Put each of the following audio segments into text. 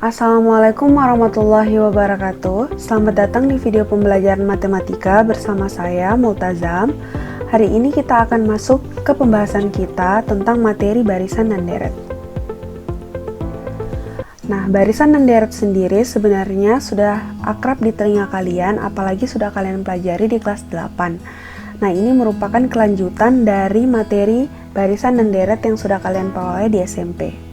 Assalamualaikum warahmatullahi wabarakatuh. Selamat datang di video pembelajaran matematika bersama saya Multazam. Hari ini kita akan masuk ke pembahasan kita tentang materi barisan dan deret. Nah, barisan dan deret sendiri sebenarnya sudah akrab di telinga kalian, apalagi sudah kalian pelajari di kelas 8. Nah, ini merupakan kelanjutan dari materi barisan dan deret yang sudah kalian peroleh di SMP.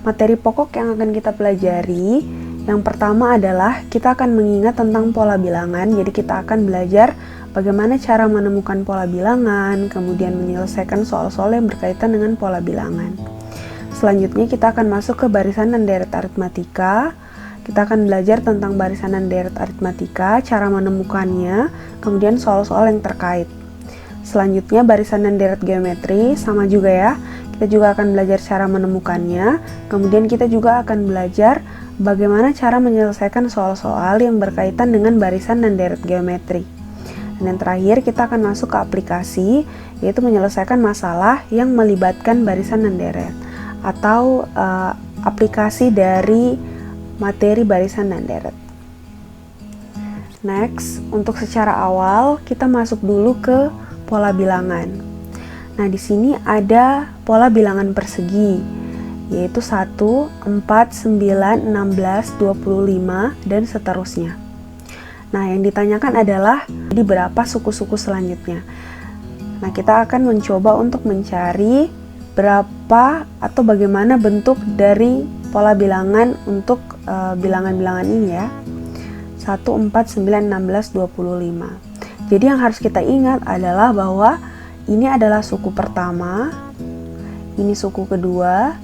Materi pokok yang akan kita pelajari, yang pertama adalah kita akan mengingat tentang pola bilangan. Jadi kita akan belajar bagaimana cara menemukan pola bilangan, kemudian menyelesaikan soal-soal yang berkaitan dengan pola bilangan. Selanjutnya kita akan masuk ke barisan dan deret aritmatika. Kita akan belajar tentang barisan dan deret aritmatika, cara menemukannya, kemudian soal-soal yang terkait. Selanjutnya barisan dan deret geometri, sama juga ya. Kita juga akan belajar cara menemukannya, kemudian kita juga akan belajar bagaimana cara menyelesaikan soal-soal yang berkaitan dengan barisan dan deret geometri. Dan yang terakhir kita akan masuk ke aplikasi, yaitu menyelesaikan masalah yang melibatkan barisan dan deret, atau aplikasi dari materi barisan dan deret. Next, untuk secara awal kita masuk dulu ke pola bilangan. Nah, di sini ada pola bilangan persegi, yaitu 1, 4, 9, 16, 25, dan seterusnya. Nah, yang ditanyakan adalah di berapa suku-suku selanjutnya. Nah, kita akan mencoba untuk mencari berapa atau bagaimana bentuk dari pola bilangan untuk bilangan-bilangan ini ya. 1, 4, 9, 16, 25. Jadi yang harus kita ingat adalah bahwa ini adalah suku pertama, ini suku kedua,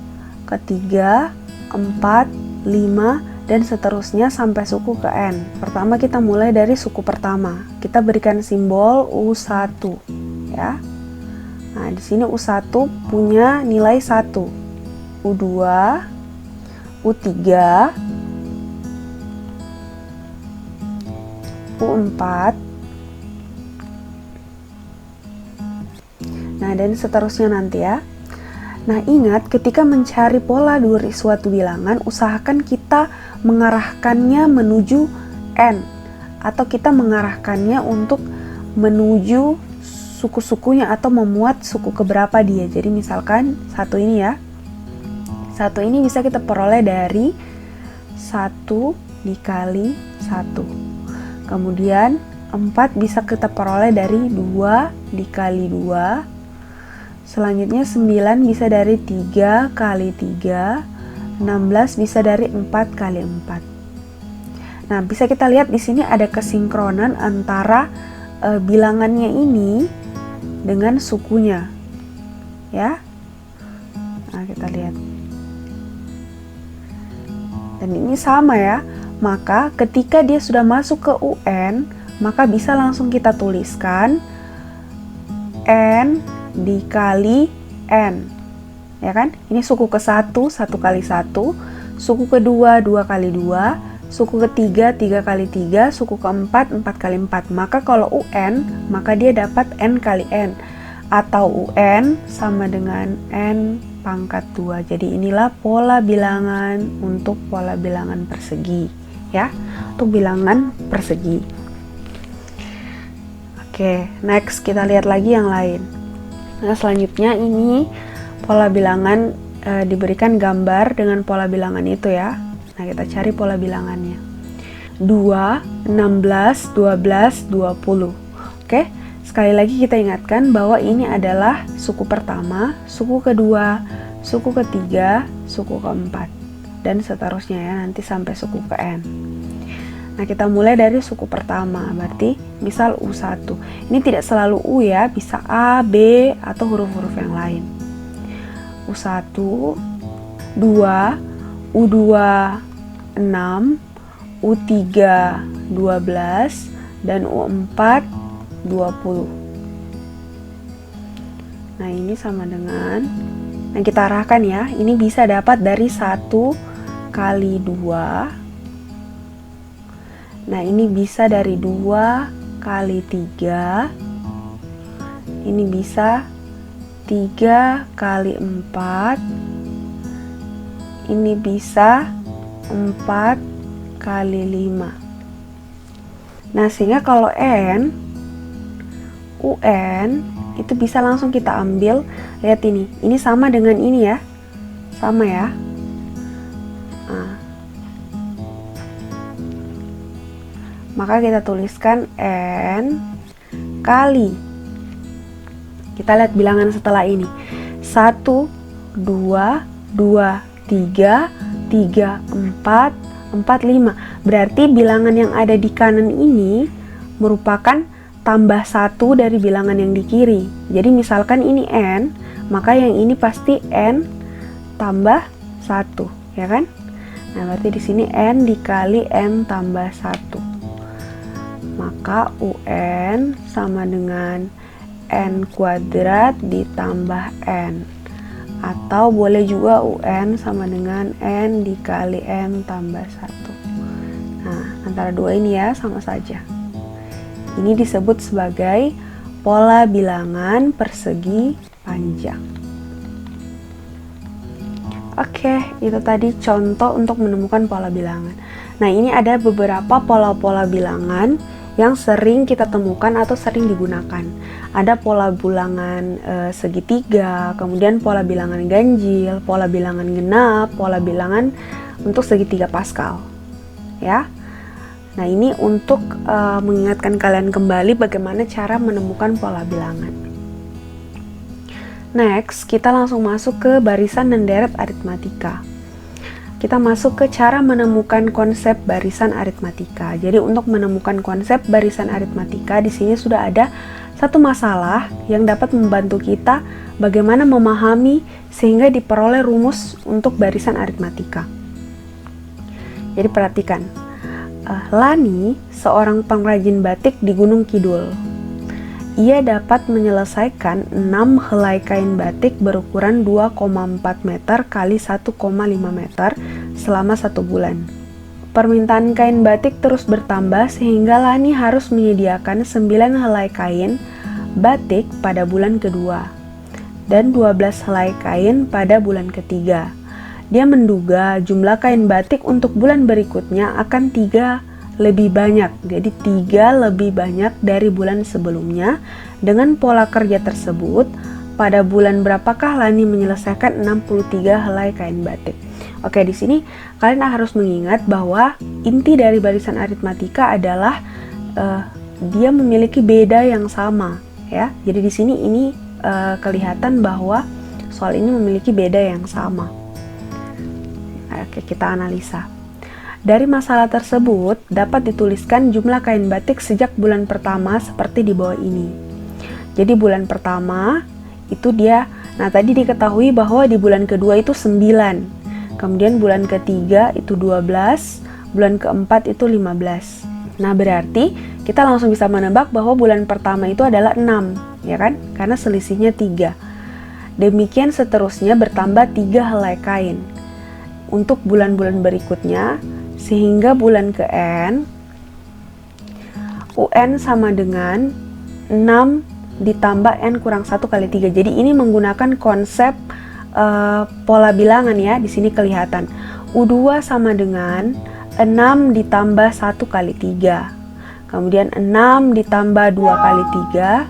ketiga, 4, 5, dan seterusnya sampai suku ke N. Pertama kita mulai dari suku pertama. Kita berikan simbol U1 ya. Nah, di sini U1 punya nilai 1. U2, U3, U4, nah dan seterusnya nanti ya. Nah, ingat ketika mencari pola dari suatu bilangan, usahakan kita mengarahkannya menuju N, atau kita mengarahkannya untuk menuju suku-sukunya atau memuat suku keberapa dia. Jadi misalkan satu ini ya, satu ini bisa kita peroleh dari 1 dikali 1. Kemudian 4 bisa kita peroleh dari 2 dikali 2. Selanjutnya 9 bisa dari 3 kali 3, 16 bisa dari 4 kali 4. Nah, bisa kita lihat di sini ada kesinkronan antara bilangannya ini dengan sukunya. Ya. Nah, kita lihat. Dan ini sama ya. Maka ketika dia sudah masuk ke UN, maka bisa langsung kita tuliskan N dikali N, ya kan? Ini suku ke-1, 1 kali 1, suku kedua, 2 kali 2, suku ketiga, 3 kali 3, suku keempat, 4 kali 4. Maka kalau UN, maka dia dapat N kali N, atau UN sama dengan N pangkat 2. Jadi inilah pola bilangan untuk pola bilangan persegi, ya, untuk bilangan persegi. Oke, next kita lihat lagi yang lain. Nah, selanjutnya ini pola bilangan diberikan gambar dengan pola bilangan itu ya. Nah, kita cari pola bilangannya. 2, 16, 12, 20. Oke, sekali lagi kita ingatkan bahwa ini adalah suku pertama, suku kedua, suku ketiga, suku keempat, dan seterusnya ya, nanti sampai suku ke N. Nah, kita mulai dari suku pertama, berarti misal U1. Ini tidak selalu U ya, bisa A, B, atau huruf-huruf yang lain. U1, 2, U2, 6, U3, 12, dan U4, 20. Nah, ini sama dengan, nah kita arahkan ya, ini bisa dapat dari 1 kali 2. Nah, ini bisa dari 2 kali 3. Ini bisa 3 kali 4. Ini bisa 4 kali 5. Nah, sehingga kalau UN itu bisa langsung kita ambil. Lihat ini sama dengan ini ya, sama ya. Nah, maka kita tuliskan N kali, kita lihat bilangan setelah ini, 1, 2, 2, 3, 3, 4, 4, 5. Berarti bilangan yang ada di kanan ini merupakan tambah 1 dari bilangan yang di kiri. Jadi misalkan ini N, maka yang ini pasti N tambah 1, ya kan? Nah, berarti di sini N dikali N tambah 1. Maka UN sama dengan N kuadrat ditambah N. Atau boleh juga UN sama dengan N dikali N tambah 1. Nah, antara dua ini ya sama saja. Ini disebut sebagai pola bilangan persegi panjang. Oke, itu tadi contoh untuk menemukan pola bilangan. Nah, ini ada beberapa pola-pola bilangan yang sering kita temukan atau sering digunakan. Ada pola bilangan segitiga, kemudian pola bilangan ganjil, pola bilangan genap, pola bilangan untuk segitiga Pascal. Ya. Nah, ini untuk mengingatkan kalian kembali bagaimana cara menemukan pola bilangan. Next, kita langsung masuk ke barisan dan deret aritmatika. Kita masuk ke cara menemukan konsep barisan aritmatika. Jadi untuk menemukan konsep barisan aritmatika, di sini sudah ada satu masalah yang dapat membantu kita bagaimana memahami sehingga diperoleh rumus untuk barisan aritmatika. Jadi perhatikan, Lani seorang pengrajin batik di Gunung Kidul. Ia dapat menyelesaikan 6 helai kain batik berukuran 2,4 meter kali 1,5 meter selama 1 bulan. Permintaan kain batik terus bertambah sehingga Lani harus menyediakan 9 helai kain batik pada bulan kedua dan 12 helai kain pada bulan ketiga. Dia menduga jumlah kain batik untuk bulan berikutnya akan 3 lebih banyak, jadi 3 lebih banyak dari bulan sebelumnya. Dengan pola kerja tersebut, pada bulan berapakah Lani menyelesaikan 63 helai kain batik? Oke, di sini kalian harus mengingat bahwa inti dari barisan aritmatika adalah dia memiliki beda yang sama, ya. Jadi di sini ini kelihatan bahwa soal ini memiliki beda yang sama. Oke, kita analisa. Dari masalah tersebut, dapat dituliskan jumlah kain batik sejak bulan pertama seperti di bawah ini. Jadi bulan pertama itu dia, nah tadi diketahui bahwa di bulan kedua itu 9, kemudian bulan ketiga itu 12, bulan keempat itu 15. Nah berarti kita langsung bisa menebak bahwa bulan pertama itu adalah 6, ya kan? Karena selisihnya 3. Demikian seterusnya bertambah 3 helai kain untuk bulan-bulan berikutnya, sehingga bulan ke N, UN sama dengan 6 ditambah N kurang 1 kali 3. Jadi ini menggunakan konsep pola bilangan ya, di sini kelihatan. U2 sama dengan 6 ditambah 1 kali 3. Kemudian 6 ditambah 2 kali 3.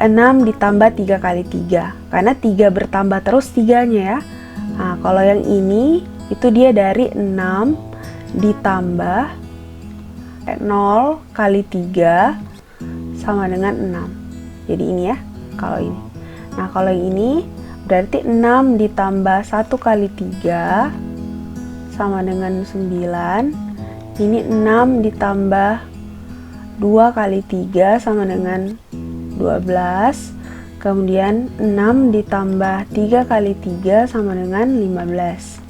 6 ditambah 3 kali 3. Karena 3 bertambah terus 3-nya ya. Nah, kalau yang ini itu dia dari 6 ditambah 0 kali 3 sama dengan 6. Jadi ini ya, kalau ini. Nah, kalau yang ini berarti 6 ditambah 1 kali 3 sama dengan 9. Ini 6 ditambah 2 kali 3 sama dengan 12. Kemudian 6 ditambah 3 kali 3 sama dengan 15.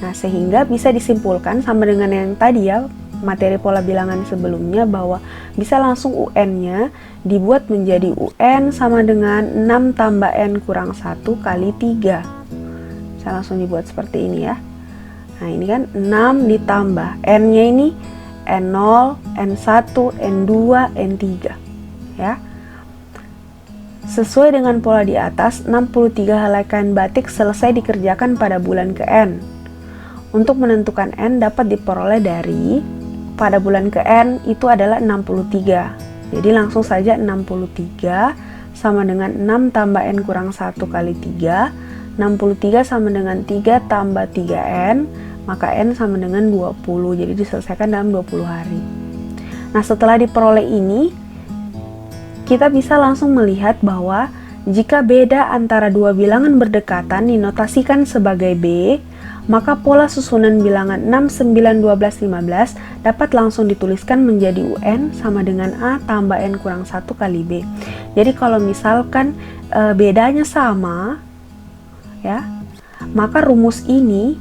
Nah, sehingga bisa disimpulkan sama dengan yang tadi ya, materi pola bilangan sebelumnya, bahwa bisa langsung UN-nya dibuat menjadi UN sama dengan 6 tambah N kurang 1 kali 3. Bisa langsung dibuat seperti ini ya. Nah, ini kan 6 ditambah N-nya ini N0, N1, N2, N3 ya. Sesuai dengan pola di atas, 63 helai kain batik selesai dikerjakan pada bulan ke N. untuk menentukan N dapat diperoleh dari pada bulan ke N itu adalah 63. Jadi langsung saja 63 sama dengan 6 tambah N kurang 1 kali 3. 63 sama dengan 3 tambah 3N, maka N sama dengan 20. Jadi diselesaikan dalam 20 hari. Nah, setelah diperoleh ini, kita bisa langsung melihat bahwa jika beda antara dua bilangan berdekatan dinotasikan sebagai B, maka pola susunan bilangan 6, 9, 12, 15 dapat langsung dituliskan menjadi UN sama dengan A tambah N kurang 1 kali B. Jadi kalau misalkan bedanya sama, ya, maka rumus ini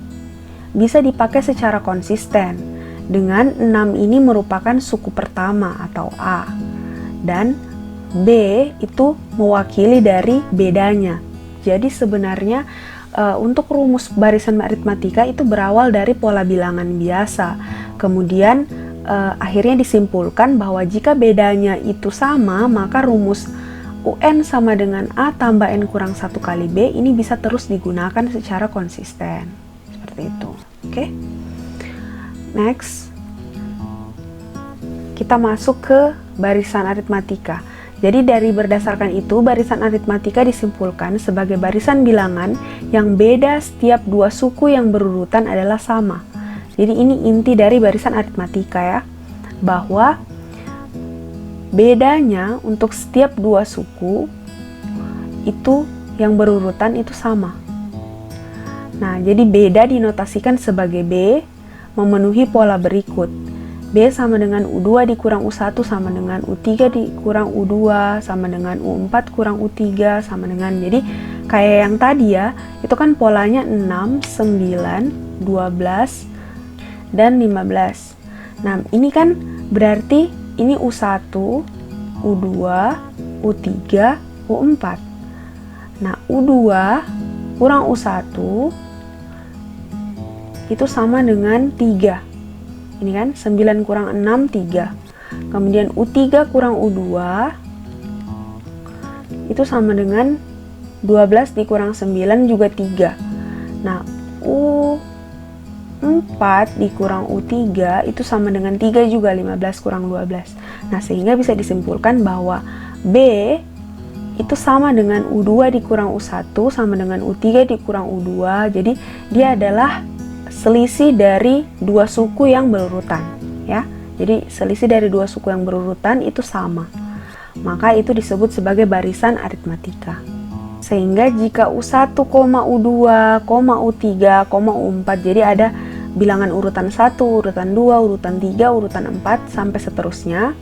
bisa dipakai secara konsisten dengan 6 ini merupakan suku pertama atau A, dan B itu mewakili dari bedanya. Jadi sebenarnya untuk rumus barisan aritmatika itu berawal dari pola bilangan biasa. Kemudian akhirnya disimpulkan bahwa jika bedanya itu sama, maka rumus UN sama dengan A tambah N kurang 1 kali B ini bisa terus digunakan secara konsisten. Seperti itu. Oke. Next. Kita masuk ke barisan aritmatika. Jadi dari berdasarkan itu, barisan aritmatika disimpulkan sebagai barisan bilangan yang beda setiap dua suku yang berurutan adalah sama. Jadi ini inti dari barisan aritmatika ya, bahwa bedanya untuk setiap dua suku itu yang berurutan itu sama. Nah, jadi beda dinotasikan sebagai B memenuhi pola berikut. B sama dengan U2 dikurang U1 sama dengan U3 dikurang U2 sama dengan U4 kurang U3 sama dengan, jadi kayak yang tadi ya, itu kan polanya 6, 9, 12, dan 15. Nah, ini kan berarti ini U1, U2, U3, U4. Nah, U2 kurang U1 itu sama dengan 3. Ini kan 9 kurang 6, 3. Kemudian U3 kurang U2 itu sama dengan 12 dikurang 9 juga 3. Nah, U4 dikurang U3 itu sama dengan 3 juga, 15 kurang 12. Nah, sehingga bisa disimpulkan bahwa B itu sama dengan U2 dikurang U1 sama dengan U3 dikurang U2. Jadi dia adalah selisih dari dua suku yang berurutan, ya. Jadi selisih dari dua suku yang berurutan itu sama. Maka itu disebut sebagai barisan aritmatika. Sehingga jika U1, U2, U3, U4, jadi ada bilangan urutan 1, urutan 2, urutan 3, urutan 4 sampai seterusnya,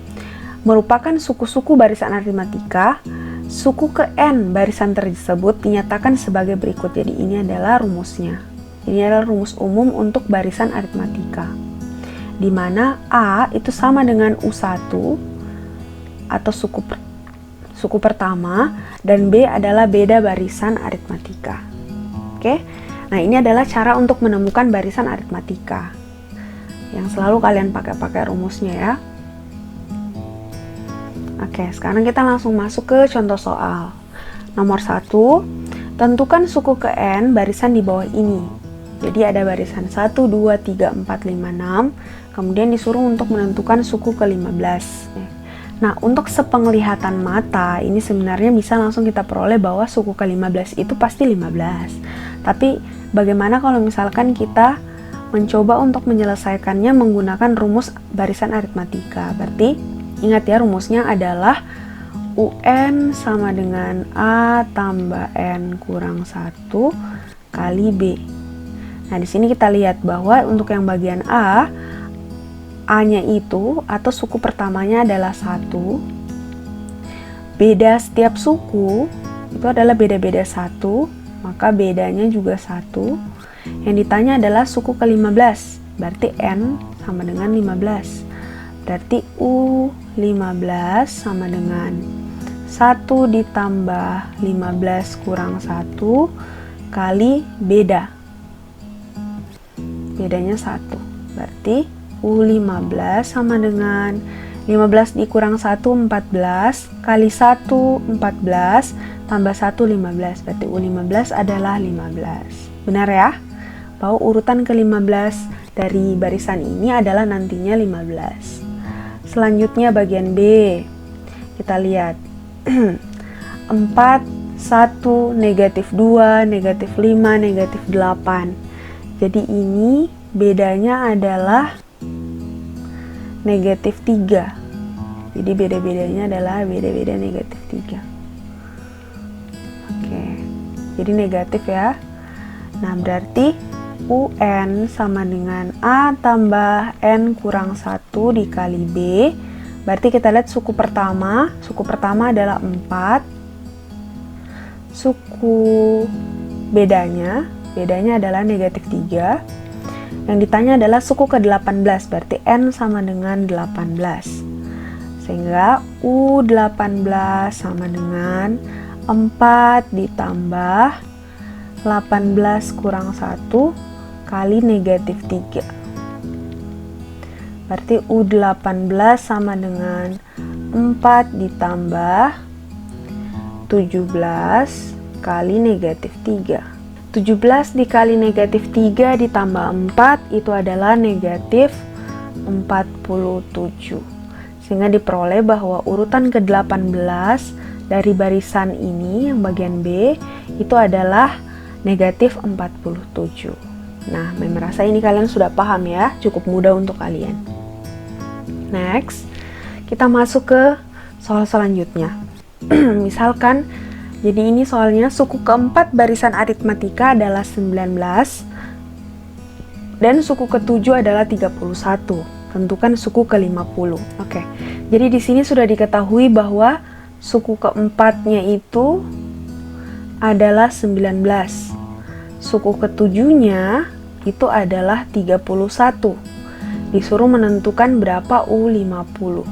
merupakan suku-suku barisan aritmatika. Suku ke N barisan tersebut dinyatakan sebagai berikut. Jadi ini adalah rumusnya. Ini adalah rumus umum untuk barisan aritmatika, di mana A itu sama dengan U1 atau suku pertama, dan B adalah beda barisan aritmatika. Oke, nah ini adalah cara untuk menemukan barisan aritmatika yang selalu kalian pakai rumusnya ya. Oke, sekarang kita langsung masuk ke contoh soal. Nomor 1, tentukan suku ke N barisan di bawah ini. Jadi ada barisan 1, 2, 3, 4, 5, 6. Kemudian disuruh untuk menentukan suku ke-15. Nah, untuk sepenglihatan mata, ini sebenarnya bisa langsung kita peroleh bahwa suku ke-15 itu pasti 15. Tapi bagaimana kalau misalkan kita mencoba untuk menyelesaikannya menggunakan rumus barisan aritmatika? Berarti ingat ya, rumusnya adalah UN sama dengan A tambah N kurang 1 kali B. Nah, di sini kita lihat bahwa untuk yang bagian A-nya itu atau suku pertamanya adalah 1. Beda setiap suku itu adalah beda-beda 1, maka bedanya juga 1. Yang ditanya adalah suku ke-15, berarti N sama dengan 15. Berarti U15 sama dengan 1 ditambah 15 kurang 1 kali beda. Bedanya 1. Berarti U15 sama dengan 15 dikurang 1, 14 kali 1, 14 tambah 1, 15. Berarti U15 adalah 15. Benar ya? bahwa urutan ke-15 dari barisan ini adalah nantinya 15. Selanjutnya bagian B. Kita lihat 4, 1, negatif 2, negatif 5, negatif 8. Jadi ini bedanya adalah negatif 3. Jadi beda-bedanya adalah beda-beda negatif 3. Oke, jadi negatif ya. Nah, berarti UN sama dengan A tambah N kurang 1 dikali B. Berarti kita lihat suku pertama adalah 4. Suku bedanya adalah negatif 3. Yang ditanya adalah suku ke-18, berarti N sama dengan 18. Sehingga U18 sama dengan 4 ditambah 18 kurang 1 kali negatif 3. Berarti U18 sama dengan 4 ditambah 17 kali negatif 3. 17 dikali negatif 3 ditambah 4 itu adalah negatif 47. Sehingga diperoleh bahwa urutan ke-18 dari barisan ini yang bagian B itu adalah negatif 47. Nah, merasa ini kalian sudah paham ya, cukup mudah untuk kalian. Next, kita masuk ke soal selanjutnya. Misalkan, jadi ini soalnya suku keempat barisan aritmatika adalah 19 dan suku ke-7 adalah 31. Tentukan suku ke-50. Oke. Jadi di sini sudah diketahui bahwa suku keempatnya itu adalah 19. Suku ke-7-nya itu adalah 31. Disuruh menentukan berapa U50.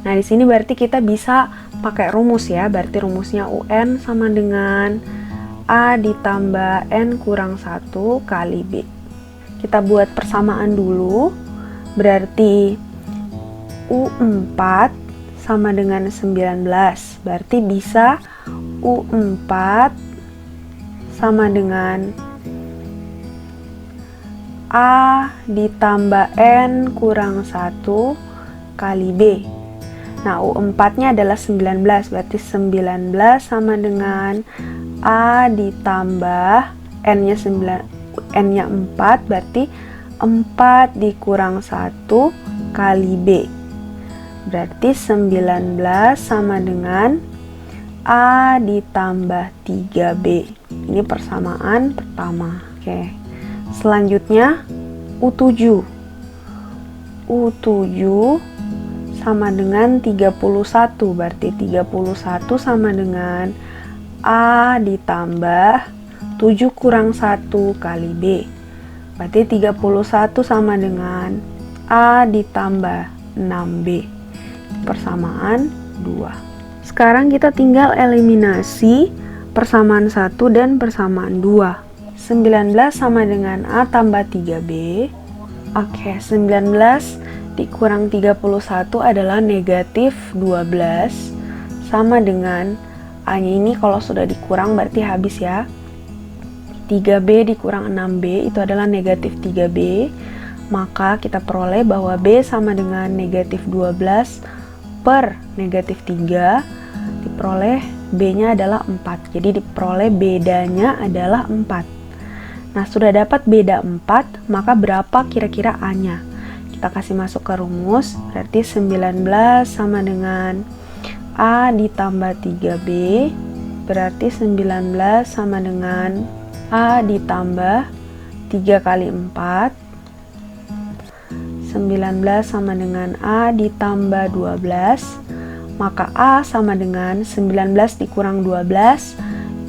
Nah, di sini berarti kita bisa pakai rumus ya. Berarti rumusnya UN sama dengan A ditambah N kurang 1 kali B. Kita buat persamaan dulu. Berarti U4 sama dengan 19. Berarti bisa U4 sama dengan A ditambah N kurang 1 kali B. Nah, U4-nya adalah 19. Berarti 19 sama dengan A ditambah N-nya 4, berarti 4 dikurang 1 kali B. Berarti 19 sama dengan A ditambah 3B. Ini persamaan pertama. Oke. Selanjutnya U7. U7 sama dengan 31. Berarti 31 sama dengan A ditambah 7 kurang 1 kali B. Berarti 31 sama dengan A ditambah 6B. Persamaan 2. Sekarang kita tinggal eliminasi persamaan 1 dan persamaan 2. 19 sama dengan A tambah 3B. Oke, 19 dikurang 31 adalah negatif 12. Sama dengan A-nya ini kalau sudah dikurang berarti habis ya. 3B dikurang 6B itu adalah negatif 3B. Maka kita peroleh bahwa B sama dengan negatif 12 per negatif 3. Diperoleh B-nya adalah 4. Jadi diperoleh bedanya adalah 4. Nah, sudah dapat beda 4, maka berapa kira-kira A-nya? Kita kasih masuk ke rumus. Berarti 19 sama dengan A ditambah 3B. Berarti 19 sama dengan A ditambah 3 kali 4. 19 sama dengan A ditambah 12. Maka A sama dengan 19 dikurang 12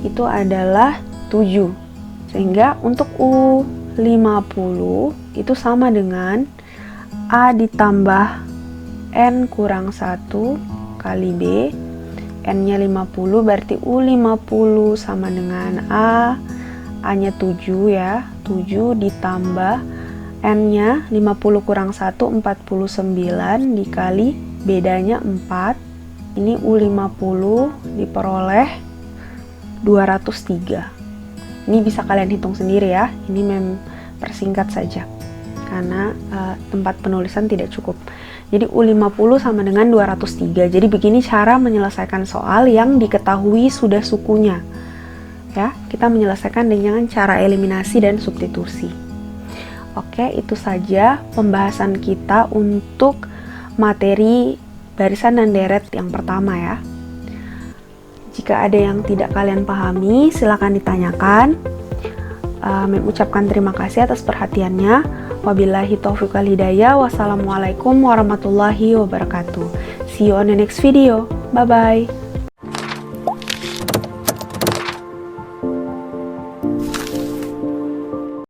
itu adalah 7. Sehingga untuk U50 itu sama dengan A ditambah N kurang 1 kali B. N-nya 50 berarti U50 sama dengan A-nya 7 ya. 7 ditambah N-nya 50 kurang 1, 49 dikali bedanya 4. Ini U50 diperoleh 203. Ini bisa kalian hitung sendiri ya, ini persingkat saja karena tempat penulisan tidak cukup. Jadi U50 sama dengan 203. Jadi begini cara menyelesaikan soal yang diketahui sudah sukunya. Ya, kita menyelesaikan dengan cara eliminasi dan substitusi. Oke, itu saja pembahasan kita untuk materi barisan dan deret yang pertama ya. Jika ada yang tidak kalian pahami, silakan ditanyakan. Mengucapkan terima kasih atas perhatiannya. Wabillahi taufiq wal hidayah. Wassalamualaikum warahmatullahi wabarakatuh. See you on the next video. Bye bye.